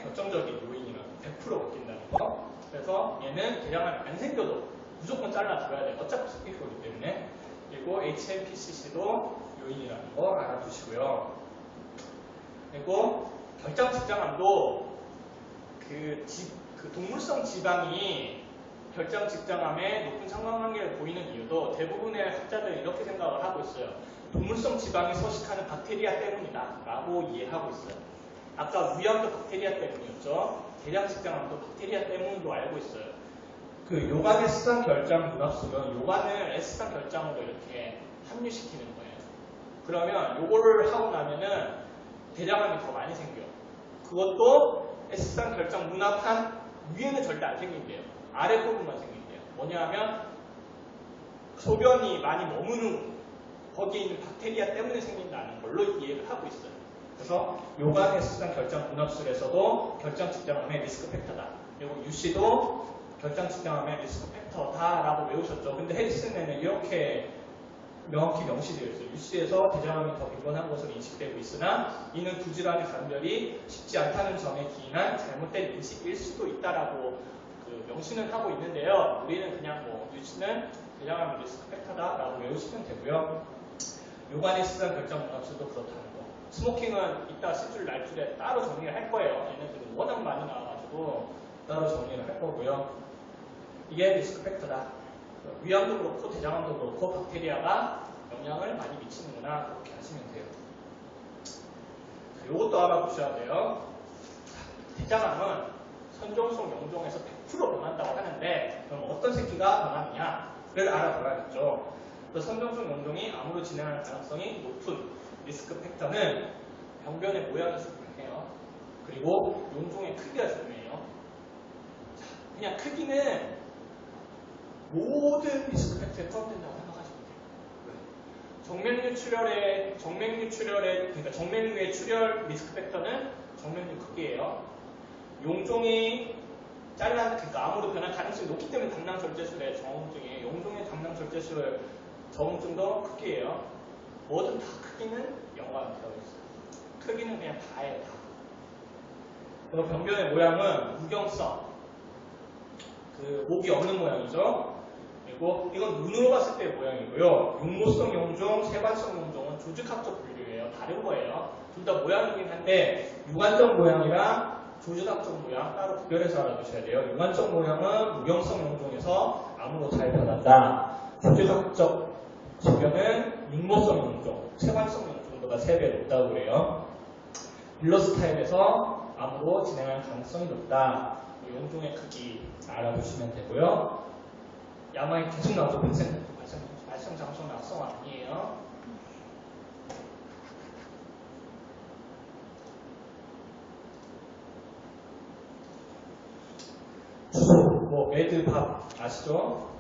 결정적인 요인이라고 100% 바뀐다는 거. 그래서 얘는 대장암이 안 생겨도 무조건 잘라줘야 돼. 어차피 생길 거기 때문에. 그리고 HMPCC도 요인이라는 거 알아두시고요. 그리고 결장직장암도 그 동물성 지방이 결장직장암에 높은 상관관계를 보이는 이유도 대부분의 학자들은 이렇게 생각을 하고 있어요. 동물성 지방이 서식하는 박테리아 때문이다 라고 이해하고 있어요. 아까 위암도 박테리아 때문이었죠. 대장직장암도 박테리아 때문으로 알고 있어요. 그 요관 S상 결장 문합술은 요관을 S상 결장으로 이렇게 합류시키는 거예요. 그러면 요거를 하고 나면은 대장암이 더 많이 생겨요. 그것도 S상 결장 문합한 위에는 절대 안 생긴대요. 아래 부분만 생긴대요. 뭐냐 하면 소변이 많이 머무는 거기에 있는 박테리아 때문에 생긴다는 걸로 이해를 하고 있어요. 그래서 요관 S상 결장 문합술에서도 결장직장암의 리스크 팩터다. 그리고 UC도 결장직장암의 리스크 팩터다라고 외우셨죠. 근데 해리슨에는 이렇게 명확히 명시되어 있어요. UC에서 대장암이 더 빈번한 것으로 인식되고 있으나 이는 두 질환의 감별이 쉽지 않다는 점에 기인한 잘못된 인식일 수도 있다라고 명시는 하고 있는데요. 우리는 그냥 UC는 대장암 리스크 팩터다라고 외우시면 되고요. 요관 S상 결장 문합술도 그렇다는 거. 스모킹은 이따 실줄 날줄에 따로 정리를 할 거예요. 얘네들은 워낙 많이 나와가지고 따로 정리를 할 거고요. 이게 리스크 팩터다. 위암도 그렇고 대장암도 그렇고 박테리아가 영향을 많이 미치는구나 그렇게 하시면 돼요. 이것도 알아보셔야 돼요. 대장암은 선종성 용종에서 100% 변한다고 하는데 그럼 어떤 새끼가 변하느냐를 알아봐야겠죠. 선종성 용종이 암으로 진행할 가능성이 높은 리스크 팩터는 병변의 모양이 중요해요. 그리고 용종의 크기가 중요해요. 자, 그냥 크기는 모든 리스크 팩터에 포함된다고 생각하시면 돼요. 그러니까 정맥류의 출혈 리스크 팩터는 정맥류 크기예요. 용종이 그러니까 암으로 변할 가능성이 높기 때문에 담낭절제술의 저응증이에요. 용종의 담낭절제술 저응증도 크기예요. 뭐든 다 크기는 연관이 되어 있어요. 크기는 그냥 다예요. 다. 그리고 병변의 모양은 무경성, 목이 없는 모양이죠. 그리고 이건 눈으로 봤을 때의 모양이고요. 용모성 용종, 세관성 용종은 조직학적 분류예요. 다른 거예요. 둘 다 모양이긴 한데 유관적 모양이랑 조직학적 모양 따로 구별해서 알아두셔야 돼요. 유관적 모양은 무경성 용종에서 암으로 잘 변한다. 조직학적 질병은 육모성 용종, 세관성 용종보다 3배 높다고 그래요. 빌러스 타입에서 암으로 진행할 가능성이 높다. 용종의 크기 알아두시면 되고요. 야망이 계속 나오죠. 발생 장소 낙성 아니에요. 주소, 매드밥 아시죠?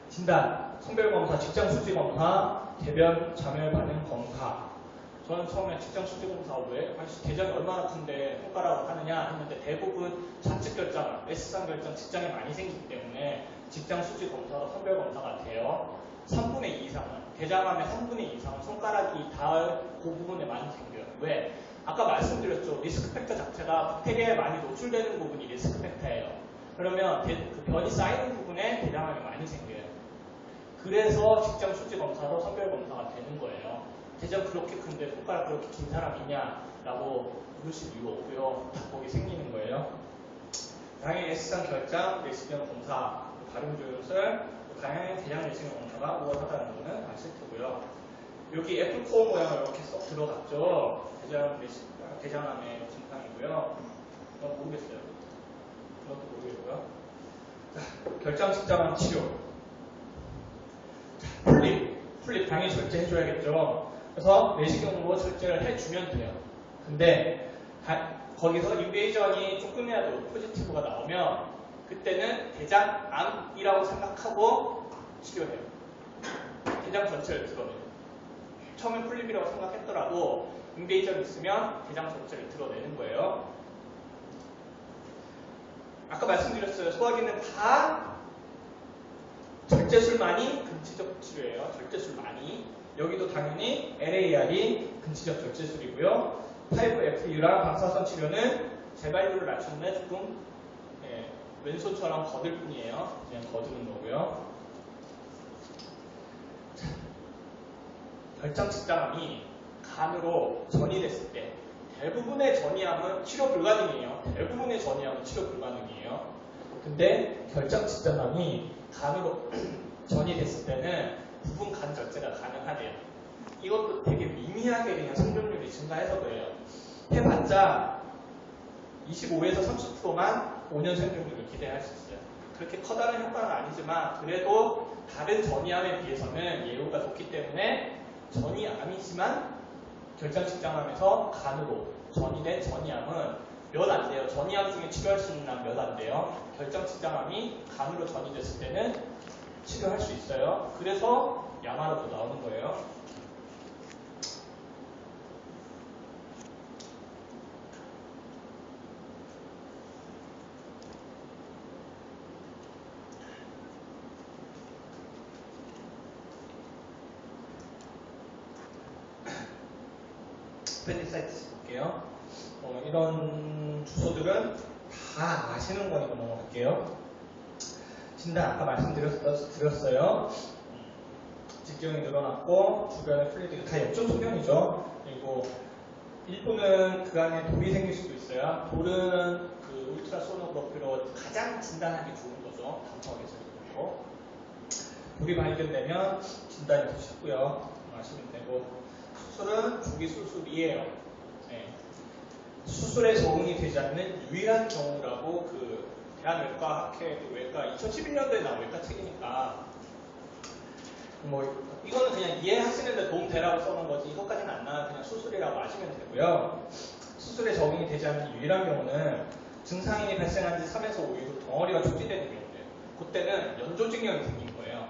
진단, 성별검사, 직장수지검사, 대변 자멸 반응 검사. 저는 처음에 직장수지검사 왜? 대장이 얼마나 큰데 손가락을 하느냐 했는데 대부분 좌측 결장, S상 결장 직장이 많이 생기기 때문에 직장수지검사로 성별검사가 돼요. 3분의 2 이상은, 대장암의 3분의 2 이상은 손가락이 닿을 그 부분에 많이 생겨요. 왜? 아까 말씀드렸죠. 리스크 팩터 자체가 박테리아에 많이 노출되는 부분이 리스크 팩터예요. 그러면 그 변이 쌓이는 부분에 대장암이 많이 생겨요. 그래서 직장 수지 검사로 선별 검사가 되는 거예요. 대장 그렇게 큰데 손가락 그렇게 긴 사람 있냐라고 물으실 이유 없고요. 다 거기 생기는 거예요. 당연히 S상 결장, 내시경 검사, 발음 조율술, 당연히 대장 내시경 검사가 우월하다는 거는 아실 테고요. 여기 F4 모양을 이렇게 쏙 들어갔죠. 대장암의 증상이고요. 그건 모르겠어요. 그것도 모르겠고요. 자, 결장 직장암 치료. 풀립 당연히 절제해줘야겠죠. 그래서 내시경으로 절제를 해주면 돼요. 근데 거기서 인베이전이 조금이라도 포지티브가 나오면 그때는 대장암이라고 생각하고 치료해요. 대장 전체를 드러내요. 처음엔 풀립이라고 생각했더라도 인베이전이 있으면 대장 전체를 드러내는 거예요. 아까 말씀드렸어요. 소화기는 다 절제술만이 근치적 치료예요. 절제술만이. 여기도 당연히 LAR이 근치적 절제술이고요. 타입 FU랑 방사선 치료는 재발률을 낮추는데 조금 왼손처럼 거들 뿐이에요. 그냥 거두는 거고요. 결장 직장암이 간으로 전이됐을 때 대부분의 전이암은 치료 불가능이에요. 대부분의 전이암은 치료 불가능이에요. 근데 결장 직장암이 간으로 전이됐을 때는 부분 간 절제가 가능하대요. 이것도 되게 미미하게 그냥 생존율이 증가해서 그래요. 해봤자 25에서 30%만 5년 생존율을 기대할 수 있어요. 그렇게 커다란 효과는 아니지만 그래도 다른 전이암에 비해서는 예후가 좋기 때문에 전이암이지만 결장직장암에서 간으로 전이된 전이암은 몇 안 돼요. 전이암 중에 치료할 수 있는 암 몇 안 돼요. 결장직장암이 간으로 전이됐을 때는 치료할 수 있어요. 그래서 야마로도 나오는 거예요. 페니사이티스 볼게요. 이런 주소들은 다 아시는 거니까 넘어갈게요. 진단 아까 말씀드렸어요. 직경이 늘어났고 주변에 플리드가 다 역전 소견이죠. 그리고 일부는 그 안에 돌이 생길 수도 있어요. 돌은 그 울트라소노그래피로 가장 진단하기 좋은 거죠. 감청하기 좋고 돌이 발견되면 진단이 더 쉽고요. 아시면 되고 수술은 조기 수술이에요. 네. 수술에 적응이 되지 않는 유일한 경우라고 그 대한외과학회 그 외과 2011년도에 나온 외과 책이니까 뭐 이거는 그냥 이해하시는데 도움 되라고 써놓은 거지 이것까지는 안 나와 그냥 수술이라고 아시면 되고요. 수술에 적응이 되지 않는 유일한 경우는 증상이 발생한 지 3에서 5일 후 덩어리가 촉진되는 경우예요. 그때는 연조직염이 생긴 거예요.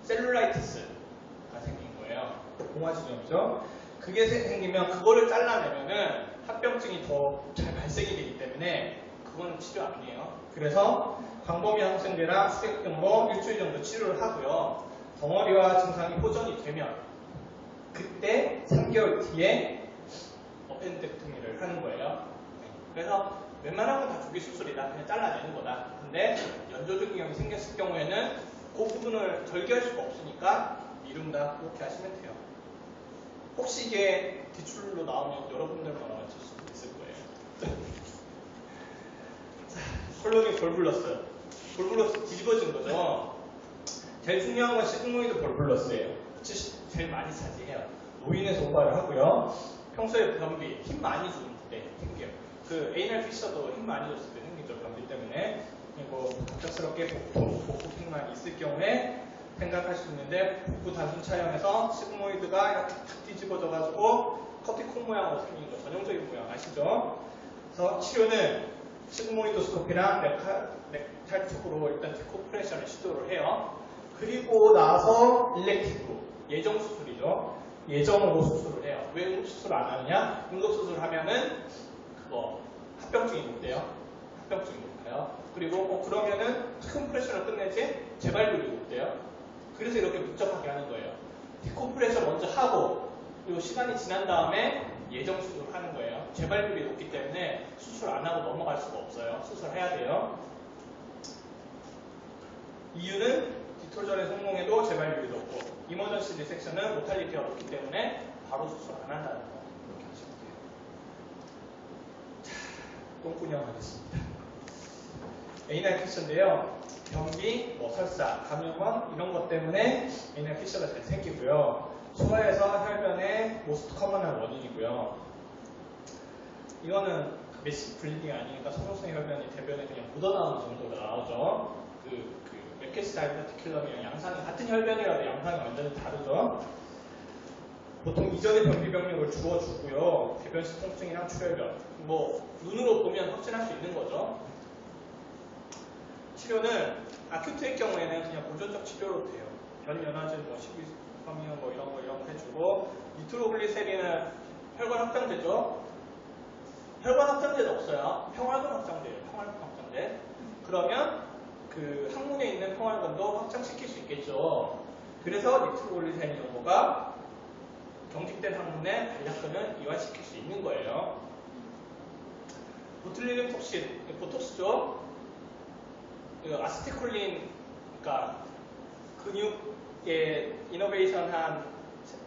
셀룰라이티스가 생긴 거예요. 공화지점이죠. 그게 생기면 그거를 잘라내면은 합병증이 더 잘 발생이 되기 때문에 그건 치료 아니에요. 그래서 광범위한 항생제나 수액 등으로 일주일 정도 치료를 하고요. 덩어리와 증상이 호전이 되면 그때 3개월 뒤에 어펜덱토미를 하는 거예요. 그래서 웬만한 건 다 조기 수술이다. 그냥 잘라내는 거다. 근데 연조직염이 생겼을 경우에는 그 부분을 절개할 수가 없으니까 미룬다. 그렇게 하시면 돼요. 혹시 이게 기출로 나오면 여러분들만 맞출 수도 있을 거예요. 자, 콜론이 볼블러스. 볼블러스 뒤집어진 거죠. 제일 중요한 건 시그모이드 볼블러스예요. 제일 많이 차지해요. 노인에서 오바를 하고요. 평소에 변비, 힘 많이 줄 때 생겨요. 그 에이날 피셔도 힘 많이 줬을 때 생기죠. 변비 때문에. 그리고 갑작스럽게 복부핑만 있을 경우에 생각할 수 있는데 복부 단순 촬영에서 시그모이드가 이렇게 탁 뒤집어져가지고 커티콘 모양으로 생긴 거 전형적인 모양 아시죠? 그래서 치료는 시그모이도스코피랑 렉탈 튜브로 일단 디코프레션을 시도를 해요. 그리고 나서 일렉티브 예정 수술이죠. 예정으로 수술을 해요. 왜 응급수술 안 하느냐? 응급수술 하면은 그거 합병증이 못 돼요. 합병증이 못 가요. 그리고 그러면은 디컴프레션을 끝내지 재발률이 못 돼요. 그래서 이렇게 복잡하게 하는 거예요. 디컴프레션 먼저 하고 그리고 시간이 지난 다음에 예정 수술을 하는 거예요. 재발률이 높기 때문에 수술 안 하고 넘어갈 수가 없어요. 수술해야 돼요. 이유는 디톨전의 성공에도 재발률이 높고 이머전시 디섹션은 모탈리티가 높기 때문에 바로 수술 안 한다는 거 이렇게 하시면 돼요. 자, 똥꾸녕 하겠습니다. 에이날 피셔인데요. 변비, 설사, 감염원 이런 것 때문에 에이날 피셔가 잘 생기고요. 소화에서 혈변의 모스트 커먼한 원인이고요. 이거는 매식 블리딩이 아니니까 성성성 혈변이 대변에 그냥 묻어나오는 정도가 나오죠. 맥케스 다이버티큘럼이랑 양상이 같은 혈변이라도 양상이 완전히 다르죠. 보통 이전의 변비병력을 주어주고요. 대변식 통증이랑 출혈변. 눈으로 보면 확진할 수 있는 거죠. 치료는 아큐트의 경우에는 그냥 보존적 치료로 돼요. 변연화제, 식이섬유 이런 거 해주고 니트로글리세린은 혈관 확장제죠. 혈관 확장제는 없어요. 평활근 확장제예요. 평활근 확장제. 그러면 그 항문에 있는 평활근도 확장시킬 수 있겠죠. 그래서 니트로글리세린 정도가 경직된 항문의 관략근을 이완시킬 수 있는 거예요. 보툴리눔 톡신, 보톡스죠. 아세틸콜린, 그러니까 근육의 이노베이션한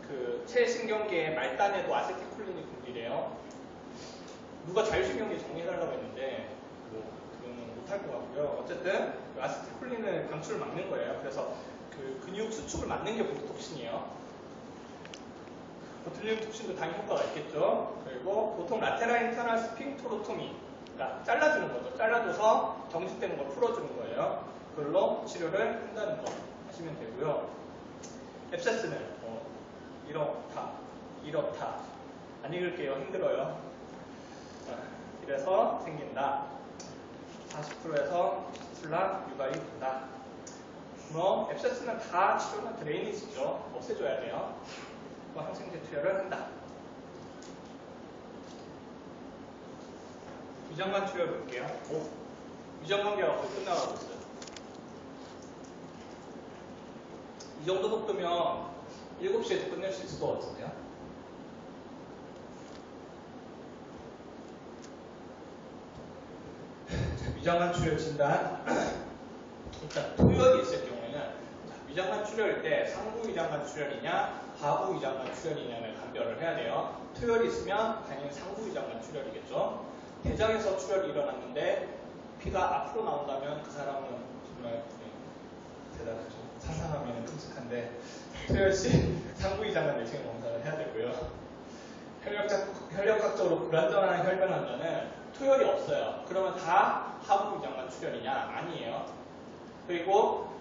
그 체신경계의 말단에도 아세틸콜린이 분비돼요. 누가 자율신경계 정리해달라고 했는데 그거는 못할 것 같고요. 어쨌든 아세틸콜린을 방출을 막는 거예요. 그래서 그 근육 수축을 막는 게 보톡신이에요. 보툴리눔 톡신도 당연히 효과가 있겠죠. 그리고 보통 라테랄 인터널 스핑토로토미, 그러니까 잘라주는 거죠. 잘라줘서 경직되는 걸 풀어주는 거예요. 그걸로 치료를 한다는 거 하시면 되고요. 앱세스는 이렇다. 안 읽을게요. 힘들어요. 이래서 생긴다. 40%에서 피스툴라 유발이 된다. 앱세스는 다 치료나 드레이니지죠. 없애줘야 돼요. 항생제 투여를 한다. 위장관 투여 볼게요. 위장관계가 거의 끝나가고 있어요. 이 정도 속도면 7시에도 끝낼 수 있을 것 같은데요. 자, 위장관 출혈 진단. 일단 토혈이 있을 경우에는 위장관 출혈일 때 상부 위장관 출혈이냐 하부 위장관 출혈이냐를 감별을 해야 돼요. 토혈이 있으면 당연히 상부 위장관 출혈이겠죠. 대장에서 출혈이 일어났는데 피가 앞으로 나온다면 그 사람은 정말 대단하죠. 상상하면 끔찍한데 토혈시 상부 위장관 내시경 검사를 해야 되고요. 혈력학적으로 불안정한 혈변 환자는 토혈이 없어요. 그러면 다 하부 위장관 출혈이냐? 아니에요. 그리고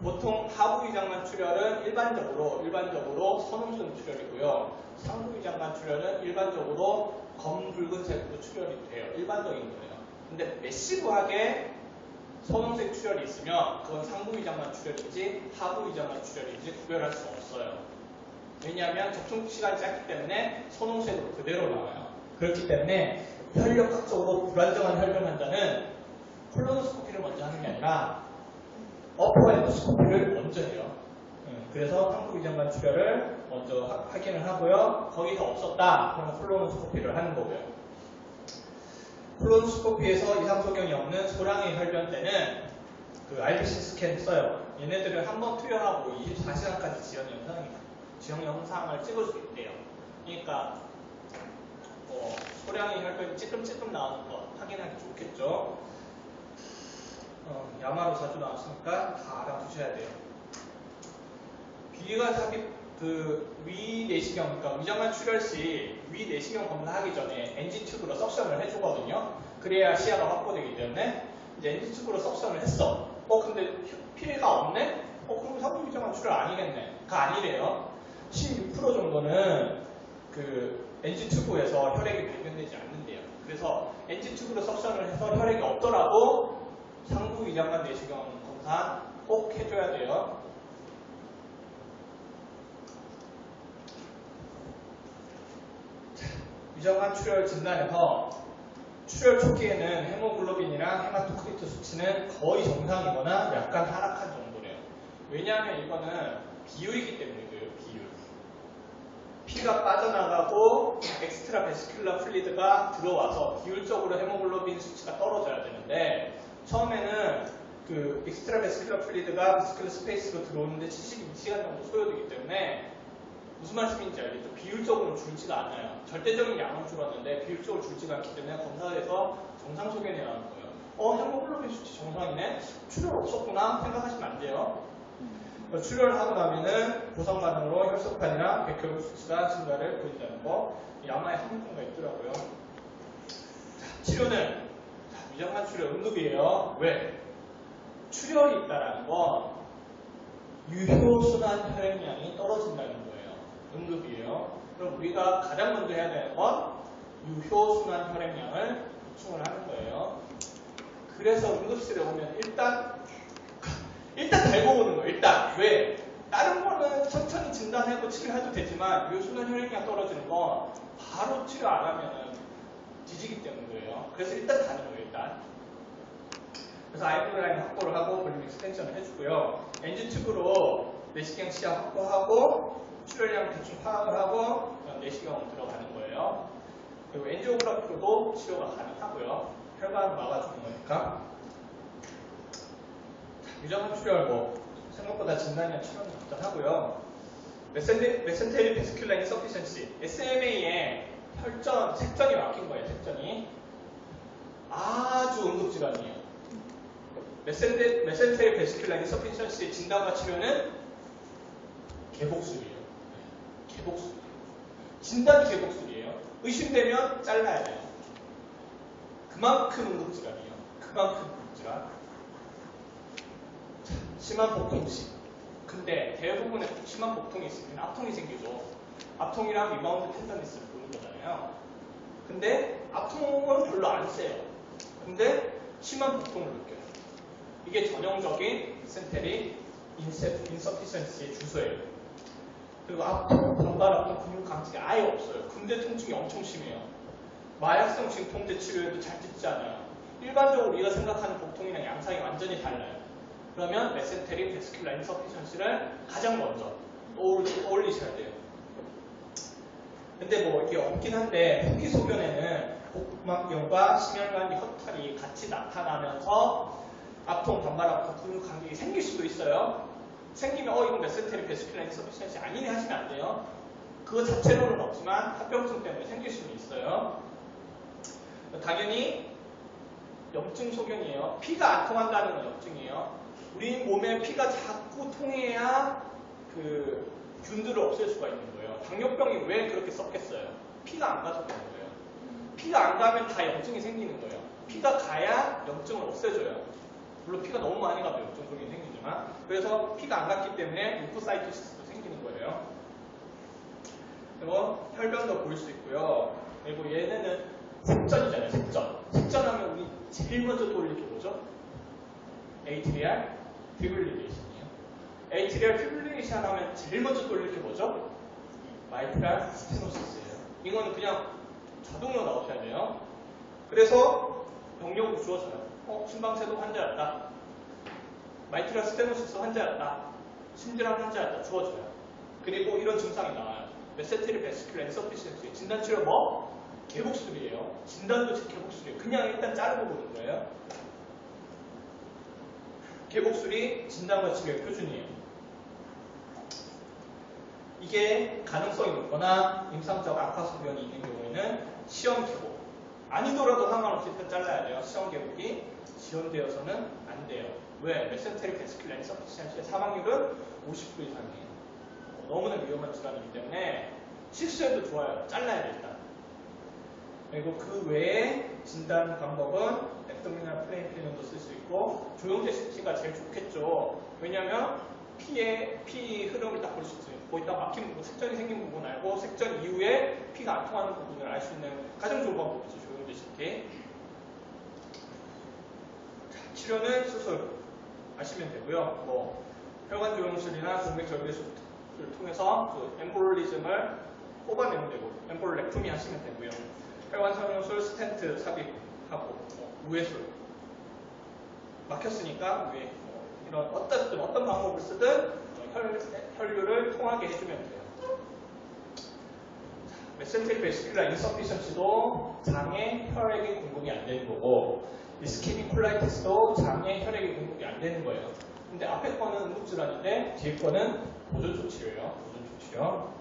보통 하부 위장관 출혈은 일반적으로 선홍성 출혈이고요. 상부 위장관 출혈은 일반적으로 검붉은색으로 출혈이 돼요. 일반적인 거예요. 근데 매시브하게 선홍색 출혈이 있으면 그건 상부 위장관 출혈인지 하부 위장관 출혈인지 구별할 수 없어요. 왜냐하면 접촉 시간이 짧기 때문에 선홍색으로 그대로 나와요. 그렇기 때문에 혈력학적으로 불안정한 혈변 환자는 콜로노스코피를 먼저 하는 게 아니라 어퍼 엔도스코피를 먼저 해요. 그래서 상부 위장관 출혈을 먼저 확인을 하고요. 거기서 없었다. 그러면 콜로노스코피를 하는 거고요. 콜로노스코피에서 이상 소견이 없는 소량의 혈변 때는 그 RBC 스캔 써요. 얘네들은 한번 투여하고 24시간까지 지연 영상을 찍을 수 있대요. 그러니까 소량의 혈변이 찔끔찔끔 나오는 거 확인하기 좋겠죠. 야마로 자주 나왔으니까 다 알아두셔야 돼요. 비위관 삽입 위 내시경, 그러니까 위장관 출혈 시 위 내시경 검사하기 전에 NG 튜브로 석션을 해주거든요. 그래야 시야가 확보되기 때문에 이제 NG 튜브로 석션을 했어. 근데 피해가 없네? 그럼 상부 위장관 출혈 아니겠네. 아니래요. 16% 정도는 그 NG 튜브에서 혈액이 발견되지 않는데요. 그래서 NG 튜브로 석션을 해서 혈액이 없더라도 상부 위장관 내시경 검사 꼭 해줘야 돼요. 위장관 출혈 진단에서 출혈 초기에는 헤모글로빈이랑 헤마토크리트 수치는 거의 정상이거나 약간 하락한 정도래요. 왜냐하면 이거는 비율이기 때문이에요. 비율. 피가 빠져나가고 엑스트라 베스큘라 플리드가 들어와서 비율적으로 헤모글로빈 수치가 떨어져야 되는데 처음에는 그 엑스트라 베스큘라 플리드가 베스큘라 스페이스로 들어오는데 72시간 정도 소요되기 때문에 무슨 말씀인지 알겠죠? 비율적으로 줄지가 않아요. 절대적인 양은 줄었는데 비율적으로 줄지가 않기 때문에 검사에서 정상 소견이 나오는 거예요. 헤모글로빈 수치 정상이네? 출혈 없었구나 생각하시면 안 돼요. 출혈을 하고 나면은 보상 반응으로 혈소판이나 백혈구 수치가 증가를 보인다는 거. 야마에 항문증가 있더라고요. 치료는 위장관 출혈 응급이에요. 왜? 출혈이 있다라는 건 유효순환 혈액량이 떨어진다는 거예요. 응급이에요. 그럼 우리가 가장 먼저 해야 되는 건 유효순환 혈액량을 보충을 하는 거예요. 그래서 응급실에 오면 일단 달고 오는 거예요. 일단 왜? 다른 거는 천천히 진단해도 치료해도 되지만 유효순환 혈액량 떨어지는 건 바로 치료 안 하면은 뒤지기 때문이에요. 그래서 일단 가는 거예요. 일단. 그래서 아이플라인 확보를 하고 볼륨 익스텐션을 해주고요. NG 튜브로 내시경 시야 확보하고 출혈량 대충 파악을 하고 내시경 들어가는 거예요. 그리고 엔지오그라피로도 치료가 가능하고요. 혈관 막아주는 거니까. 유전암출혈 생각보다 진단이나 치료는 간단하고요. 메센테리 베스큘라 인서피션시 SMA에 색전이 막힌 거예요. 색전이 아주 응급질환이에요. 메센테리 베스큘라 인서피션시 진단과 치료는 개복술이에요. 개복술. 진단이 개복술이에요. 의심되면 잘라야 돼요. 그만큼 응급질환이에요. 그만큼 응급질환. 심한 복통시. 근데 대부분의 심한 복통이 있으면 압통이 생기죠. 압통이랑 리바운드 텐더니스를 보는 거잖아요. 근데 압통은 별로 안 세요. 근데 심한 복통을 느껴요. 이게 전형적인 메센테리 인서피션시의 주소예요. 그리고 압통, 반발 압통, 근육 강직이 아예 없어요. 근데 통증이 엄청 심해요. 마약성 진통제 치료에도 잘 듣지 않아요. 일반적으로 우리가 생각하는 복통이랑 양상이 완전히 달라요. 그러면 메센테리 베스큘라 인서피션시를 가장 먼저 떠올리셔야 돼요. 근데 이게 없긴 한데 후기 소견에는 복막염과 심혈관계 허탈이 같이 나타나면서 압통, 반발 압통, 근육 간격이 생길 수도 있어요. 생기면 이건 메센테리 베스큘라 인서피션시 아니네 하시면 안 돼요. 그거 자체로는 없지만 합병증 때문에 생길 수는 있어요. 당연히 염증 소견이에요. 피가 안 통한다는 건 염증이에요. 우리 몸에 피가 자꾸 통해야 그 균들을 없앨 수가 있는 거예요. 당뇨병이 왜 그렇게 썩겠어요? 피가 안 가서 그런 거예요. 피가 안 가면 다 염증이 생기는 거예요. 피가 가야 염증을 없애줘요. 물론 피가 너무 많이 가도 염증 소견이 생기지만, 그래서 피가 안 갔기 때문에 루코사이토시스도 생기는 거예요. 그리고 혈변도 보일 수 있고요. 그리고 얘네는 색전이잖아요. 색전하면 우리 제일 먼저 떠올릴 게 뭐죠? 에이트리얼 피브릴레이션이에요. 에이트리얼 피브릴레이션 하면 제일 먼저 떠올릴 게 뭐죠? 마이트랄 스테노시스예요. 이거는 그냥 자동으로 나오셔야 돼요. 그래서 병력으로 주어져요. 심방세동 환자였다. 마이트랄 스테노시스 환자였다. 심질환 환자였다. 주어져요. 그리고 이런 증상이 나와요. 메센테리 베스큘라 인서피션시 진단치료 개복술이에요. 진단도 개복술이에요. 그냥 일단 자르고 보는 거예요. 개복술이 진단과 치료의 표준이에요. 이게 가능성이 높거나 임상적 악화 소견이 있는 경우에는 시험 개복. 아니더라도 상관없이 일단 잘라야 돼요. 시험 개복이 지원되어서는 안 돼요. 왜? 메센테리 베스큘라 인서피션시의 사망률은 50% 이상이에요. 너무나 위험한 질환이기 때문에 실수해도 좋아요. 잘라야 돼 일단. 그리고 그 외에 진단 방법은 앱도미널 플레인 필름도 쓸 수 있고 조영제 CT가 제일 좋겠죠. 왜냐하면 피 흐름을 딱 볼 수 있어요. 거기다 막힌 부분, 색전이 생긴 부분 알고 색전 이후에 피가 안 통하는 부분을 알 수 있는 가장 좋은 방법이죠. 조영제 CT. 치료는 수술 하시면 되고요. 혈관 조영술이나 동맥 절개술을 통해서 그 엠볼리즘을 뽑아내면 되고 엠볼렉토미 하시면 되고요. 혈관 성형술, 스텐트 삽입하고 우회술 막혔으니까 우회 이런 어떤 방법을 쓰든 혈류를 통하게 해주면 돼요. 메센테리 베스큘라 인서피션시도 장에 혈액이 공급이 안 되는 거고 이스케믹 콜라이티스도 장에 혈액이 공급이 안 되는 거예요. 근데 앞에 거는 응급질환인데 뒤에 거는 보존조치예요. 보존조치요.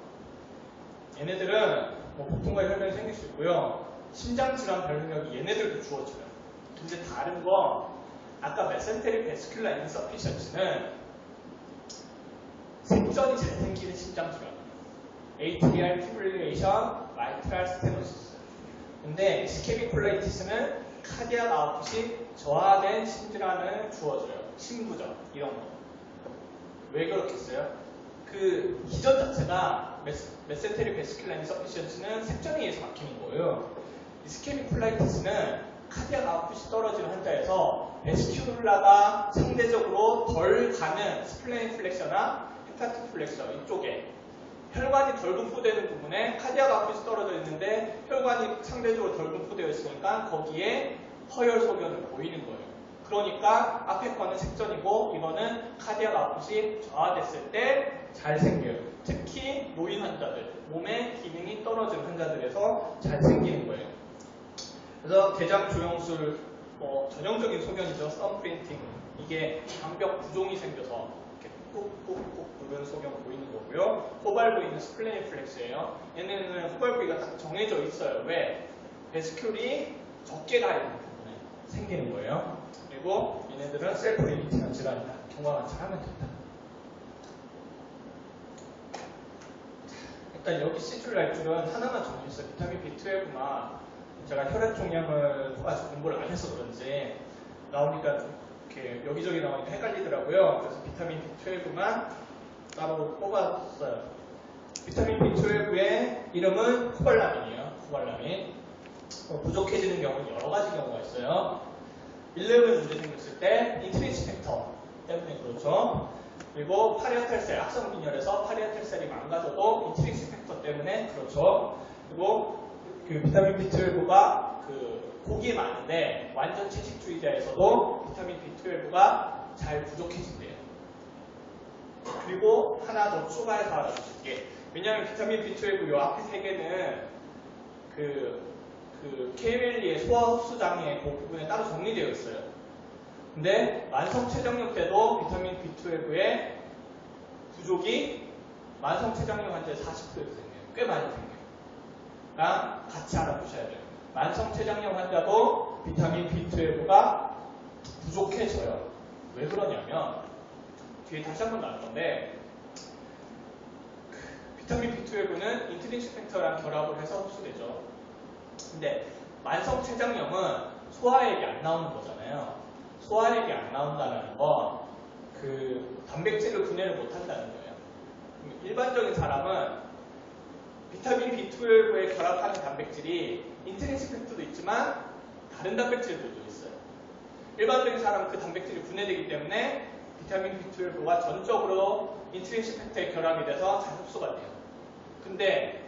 얘네들은 복통과 혈변이 생길 수 있고요. 심장질환 별명이 얘네들도 주어져요. 근데 다른 건 아까 메센테리 베스큘라 인서피션시는 색전이 잘 생기는 심장질환이에요. ATR 피브릴레이션, 마이트랄 스테노시스. 근데 이스케믹 콜라이티스는 카디악 아웃풋이 저하된 심질환을 주어줘요. 심부전 이런 거. 왜 그렇겠어요? 그 기전 자체가 메센테리 베스큘라 인서피션시는 색전에 의해서 막히는 거예요. 이스케믹 콜라이티스는 카디악 아웃풋이 떨어지는 환자에서 베스큘라가 상대적으로 덜 가는 스플레인 플렉셔나 헤파틱 플렉셔 이쪽에 혈관이 덜 분포되는 부분에 카디악 아웃풋이 떨어져 있는데 혈관이 상대적으로 덜 분포되어 있으니까 거기에 허혈 소견을 보이는 거예요. 그러니까 앞에 거는 색전이고 이거는 카디악 아웃풋이 저하됐을 때 잘 생겨요. 특히 노인 환자들, 몸의 기능이 떨어진 환자들에서 잘 생기는 거예요. 그래서 대장 조영술 전형적인 소견이죠. 썸프린팅. 이게 장벽 부종이 생겨서 이렇게 꾹꾹꾹 누른 소견 보이는 거고요. 호발부위는 스플레니플렉스예요. 얘네는 호발부위가 딱 정해져 있어요. 왜? 베스큘이 적게 가 있는 부분에 생기는 거예요. 그리고 얘네들은 셀프 리미팅한 질환이다. 경과만 잘하면 된다. 일단 여기 시줄랄줄은 하나만 정리했어요. 비타민 B12만 제가 혈액 종양을 아직 공부를 안 해서 그런지 나오니까 이렇게 여기저기 나오니까 헷갈리더라고요. 그래서 비타민 B12만 따로 뽑았어요. 비타민 B12의 이름은 코발라민이에요. 코발라민. 부족해지는 경우는 여러 가지 경우가 있어요. 11 문제 생겼을 때 인트린식 팩터 때문에 그렇죠. 그리고 파리아탈셀, 악성 빈혈에서 파리아탈셀이 망가져도 인트린식 팩터 때문에 그렇죠. 그리고 그 비타민 B12가 그 고기에 많은데 완전 채식주의자에서도 비타민 B12가 잘 부족해진대요. 그리고 하나 더 추가해서 알아주실게. 왜냐하면 비타민 B12 요 앞에 세 개는 그 KML리의 소화 흡수 장애 그 부분에 따로 정리되어 있어요. 근데 만성 췌장염 때도 비타민 B12의 부족이 만성 췌장염 환자의 40%에서 생겨요. 꽤 많이 생겨요. 랑 같이 알아두셔야 돼요. 만성 췌장염 환자도 비타민 B12가 부족해져요. 왜 그러냐면 뒤에 다시 한번 나올 건데 비타민 B12는 인트린식 팩터랑 결합을 해서 흡수되죠. 근데 만성 췌장염은 소화액이 안 나오는 거잖아요. 소화액이 안 나온다는 건 그 단백질을 분해를 못 한다는 거예요. 일반적인 사람은 비타민 B12에 결합하는 단백질이 인트린식 팩터도 있지만 다른 단백질들도 있어요. 일반적인 사람은 그 단백질이 분해되기 때문에 비타민 B12가 전적으로 인트린식 팩터에 결합이 돼서 잘 흡수가 돼요. 근데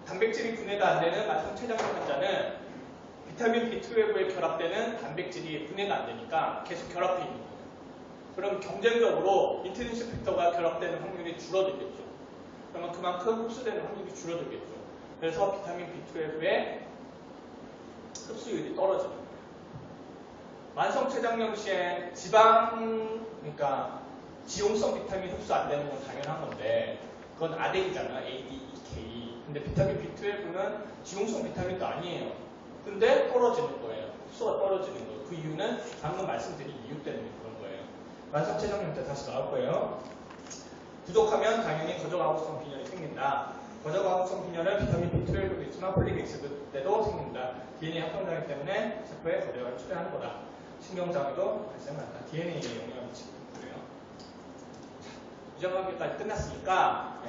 단백질이 분해가 안 되는 만성 췌장염 환자는 비타민 B12에 결합되는 단백질이 분해가 안 되니까 계속 결합해 있는 거예요. 그럼 경쟁적으로 인트린식 팩터가 결합되는 확률이 줄어들겠죠. 그러면 그만큼 흡수되는 확률이 줄어들겠죠. 그래서 비타민 B12의 흡수율이 떨어지는 거예요. 만성 췌장염 시에 그러니까 지용성 비타민 흡수 안 되는 건 당연한 건데 그건 아덴이잖아. A, D, E, K. 근데 비타민 B12는 지용성 비타민도 아니에요. 근데 떨어지는 거예요. 흡수가 떨어지는 거예요. 그 이유는 방금 말씀드린 이유 때문에 그런 거예요. 만성 췌장염 때 다시 나올 거예요. 부족하면 당연히 거저가구성 빈혈이 생긴다. 거저가구성 빈혈은 비타민 B12도 있지만 폴릭 액시드 때도 생긴다. DNA 합성장애 때문에 세포에 거대화를 초래하는 거다. 신경장애도 발생한다. DNA에 영향을 미치는 거예요. 이 정도까지 끝났으니까